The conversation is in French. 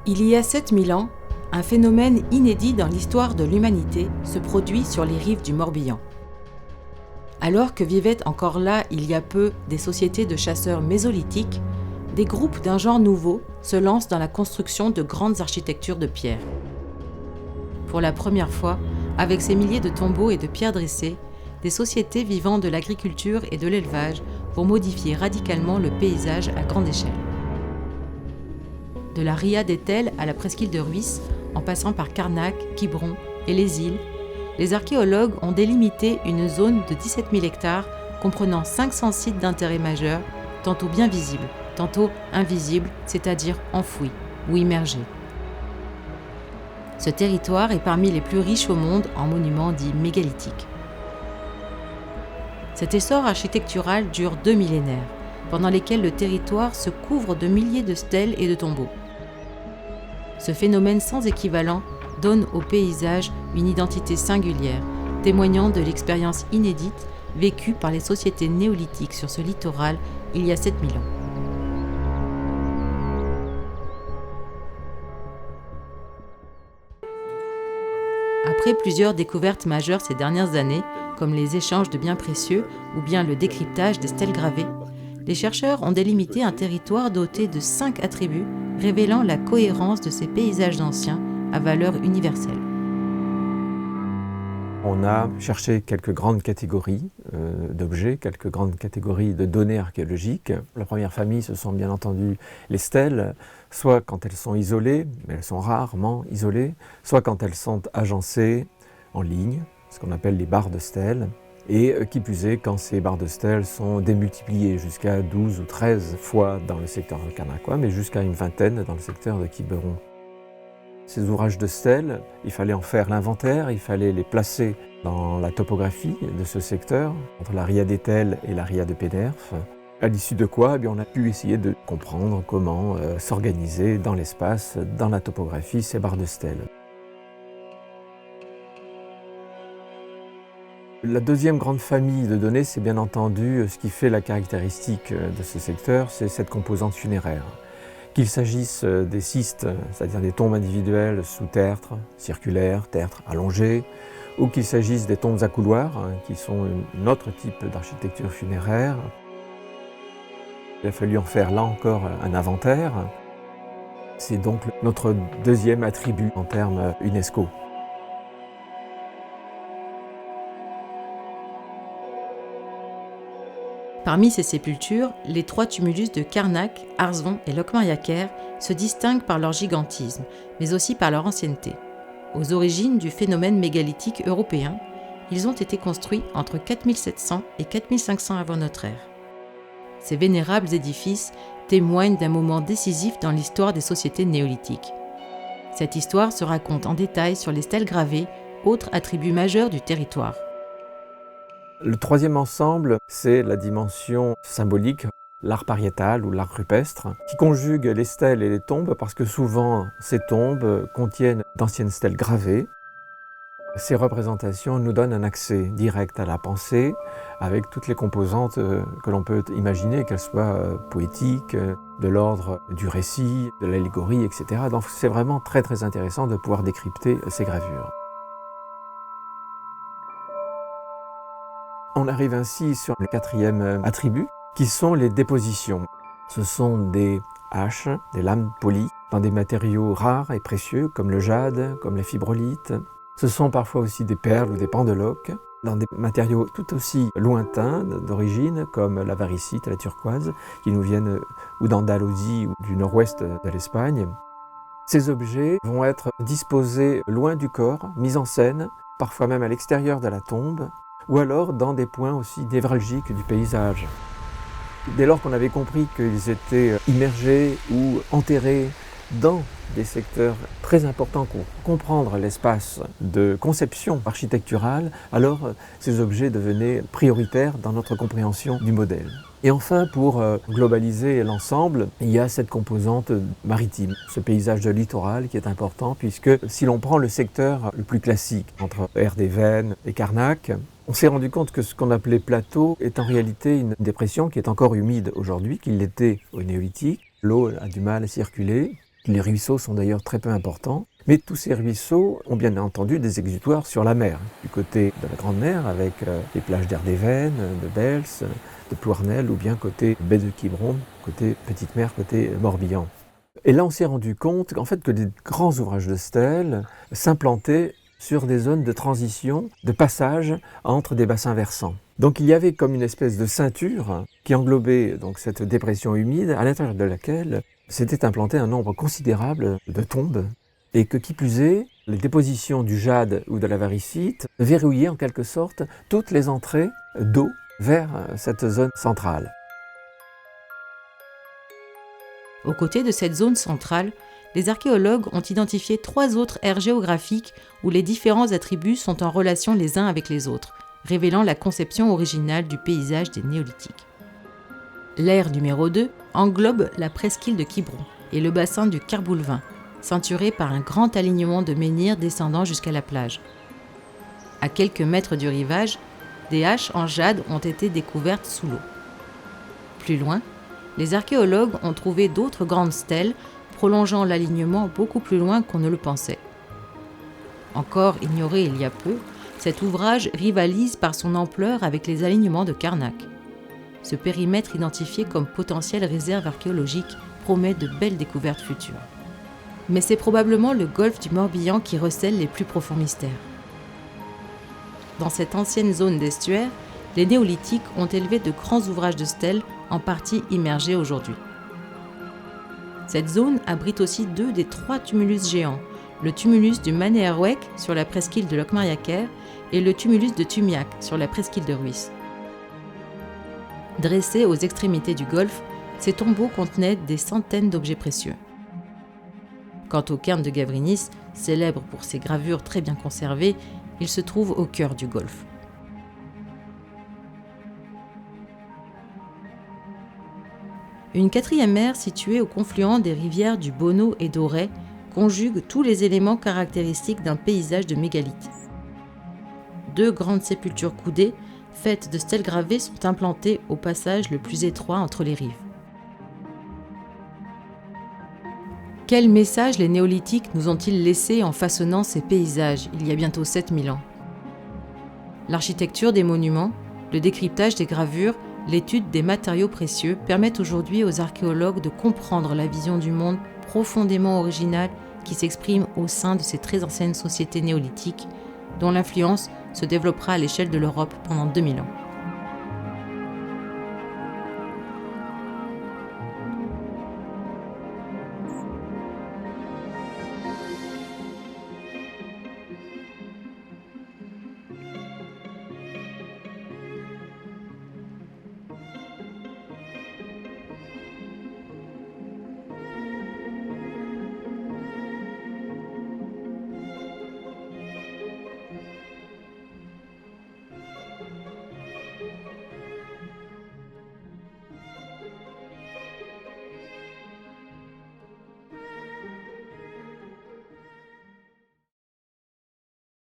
Il y a 7000 ans, un phénomène inédit dans l'histoire de l'humanité se produit sur les rives du Morbihan. Alors que vivaient encore là, il y a peu, des sociétés de chasseurs mésolithiques, des groupes d'un genre nouveau se lancent dans la construction de grandes architectures de pierre. Pour la première fois, avec ces milliers de tombeaux et de pierres dressées, des sociétés vivant de l'agriculture et de l'élevage vont modifier radicalement le paysage à grande échelle. De la Ria d'Etel à la presqu'île de Rhuys, en passant par Carnac, Quiberon et les îles, les archéologues ont délimité une zone de 17 000 hectares comprenant 500 sites d'intérêt majeur, tantôt bien visibles, tantôt invisibles, c'est-à-dire enfouis ou immergés. Ce territoire est parmi les plus riches au monde en monuments dits mégalithiques. Cet essor architectural dure 2 millénaires, pendant lesquels le territoire se couvre de milliers de stèles et de tombeaux. Ce phénomène sans équivalent donne au paysage une identité singulière, témoignant de l'expérience inédite vécue par les sociétés néolithiques sur ce littoral il y a 7000 ans. Après plusieurs découvertes majeures ces dernières années, comme les échanges de biens précieux ou bien le décryptage des stèles gravées, les chercheurs ont délimité un territoire doté de 5 attributs révélant la cohérence de ces paysages anciens à valeur universelle. On a cherché quelques grandes catégories d'objets, quelques grandes catégories de données archéologiques. La première famille, ce sont bien entendu les stèles, soit quand elles sont isolées, mais elles sont rarement isolées, soit quand elles sont agencées en ligne, ce qu'on appelle les barres de stèles, et qui plus est quand ces barres de stèles sont démultipliées jusqu'à 12 ou 13 fois dans le secteur carnacois, mais jusqu'à une vingtaine dans le secteur de Quiberon. Ces ouvrages de stèles, il fallait en faire l'inventaire, il fallait les placer dans la topographie de ce secteur, entre la Ria d'Etel et la Ria de Pénerf, à l'issue de quoi on a pu essayer de comprendre comment s'organiser dans l'espace, dans la topographie, ces barres de stèles. La deuxième grande famille de données, c'est bien entendu ce qui fait la caractéristique de ce secteur, c'est cette composante funéraire. Qu'il s'agisse des cistes, c'est-à-dire des tombes individuelles sous tertre, circulaires, tertre allongé, ou qu'il s'agisse des tombes à couloirs, qui sont un autre type d'architecture funéraire. Il a fallu en faire là encore un inventaire. C'est donc notre deuxième attribut en termes UNESCO. Parmi ces sépultures, les 3 tumulus de Carnac, Arzon et Locmaria-Ker se distinguent par leur gigantisme, mais aussi par leur ancienneté. Aux origines du phénomène mégalithique européen, ils ont été construits entre 4700 et 4500 avant notre ère. Ces vénérables édifices témoignent d'un moment décisif dans l'histoire des sociétés néolithiques. Cette histoire se raconte en détail sur les stèles gravées, autre attribut majeur du territoire. Le troisième ensemble, c'est la dimension symbolique, l'art pariétal ou l'art rupestre, qui conjugue les stèles et les tombes parce que souvent ces tombes contiennent d'anciennes stèles gravées. Ces représentations nous donnent un accès direct à la pensée avec toutes les composantes que l'on peut imaginer, qu'elles soient poétiques, de l'ordre du récit, de l'allégorie, etc. Donc c'est vraiment très très intéressant de pouvoir décrypter ces gravures. On arrive ainsi sur le quatrième attribut, qui sont les dépositions. Ce sont des haches, des lames polies, dans des matériaux rares et précieux, comme le jade, comme les fibrolites. Ce sont parfois aussi des perles ou des pendeloques, dans des matériaux tout aussi lointains d'origine, comme la varicite, la turquoise, qui nous viennent ou d'Andalousie ou du nord-ouest de l'Espagne. Ces objets vont être disposés loin du corps, mis en scène, parfois même à l'extérieur de la tombe, ou alors dans des points aussi névralgiques du paysage. Dès lors qu'on avait compris qu'ils étaient immergés ou enterrés dans des secteurs très importants pour comprendre l'espace de conception architecturale, alors ces objets devenaient prioritaires dans notre compréhension du modèle. Et enfin, pour globaliser l'ensemble, il y a cette composante maritime, ce paysage de littoral qui est important, puisque si l'on prend le secteur le plus classique, entre Erdéven et Carnac, on s'est rendu compte que ce qu'on appelait plateau est en réalité une dépression qui est encore humide aujourd'hui, qu'il l'était au néolithique. L'eau a du mal à circuler. Les ruisseaux sont d'ailleurs très peu importants, mais tous ces ruisseaux ont bien entendu des exutoires sur la mer, du côté de la Grande Mer avec les plages d'Erdéven, de Bels, de Plouarnel, ou bien côté baie de Quiberon, côté Petite Mer, côté Morbihan. Et là on s'est rendu compte qu'en fait que des grands ouvrages de stèles s'implantaient sur des zones de transition, de passage entre des bassins versants. Donc il y avait comme une espèce de ceinture qui englobait donc cette dépression humide à l'intérieur de laquelle s'était implanté un nombre considérable de tombes et que qui plus est, les dépositions du jade ou de la varicite verrouillaient en quelque sorte toutes les entrées d'eau vers cette zone centrale. Aux côtés de cette zone centrale, les archéologues ont identifié 3 autres aires géographiques où les différents attributs sont en relation les uns avec les autres, révélant la conception originale du paysage des néolithiques. L'aire numéro 2 englobe la presqu'île de Quiberon et le bassin du Kerboulevin, ceinturé par un grand alignement de menhirs descendant jusqu'à la plage. À quelques mètres du rivage, des haches en jade ont été découvertes sous l'eau. Plus loin, les archéologues ont trouvé d'autres grandes stèles prolongeant l'alignement beaucoup plus loin qu'on ne le pensait. Encore ignoré il y a peu, cet ouvrage rivalise par son ampleur avec les alignements de Carnac. Ce périmètre identifié comme potentielle réserve archéologique promet de belles découvertes futures. Mais c'est probablement le golfe du Morbihan qui recèle les plus profonds mystères. Dans cette ancienne zone d'estuaire, les néolithiques ont élevé de grands ouvrages de stèles, en partie immergés aujourd'hui. Cette zone abrite aussi 2 des 3 tumulus géants, le tumulus du Manéherweg sur la presqu'île de Locmariaquer et le tumulus de Tumiac sur la presqu'île de Ruisse. Dressés aux extrémités du golfe, ces tombeaux contenaient des centaines d'objets précieux. Quant au cairn de Gavrinis, célèbre pour ses gravures très bien conservées, il se trouve au cœur du golfe. Une 4e aire située au confluent des rivières du Bonneau et d'Auray conjugue tous les éléments caractéristiques d'un paysage de mégalithes. 2 grandes sépultures coudées, faites de stèles gravées, sont implantées au passage le plus étroit entre les rives. Quel message les néolithiques nous ont-ils laissé en façonnant ces paysages il y a bientôt 7000 ans ? L'architecture des monuments, le décryptage des gravures, l'étude des matériaux précieux permettent aujourd'hui aux archéologues de comprendre la vision du monde profondément originale qui s'exprime au sein de ces très anciennes sociétés néolithiques, dont l'influence se développera à l'échelle de l'Europe pendant 2000 ans.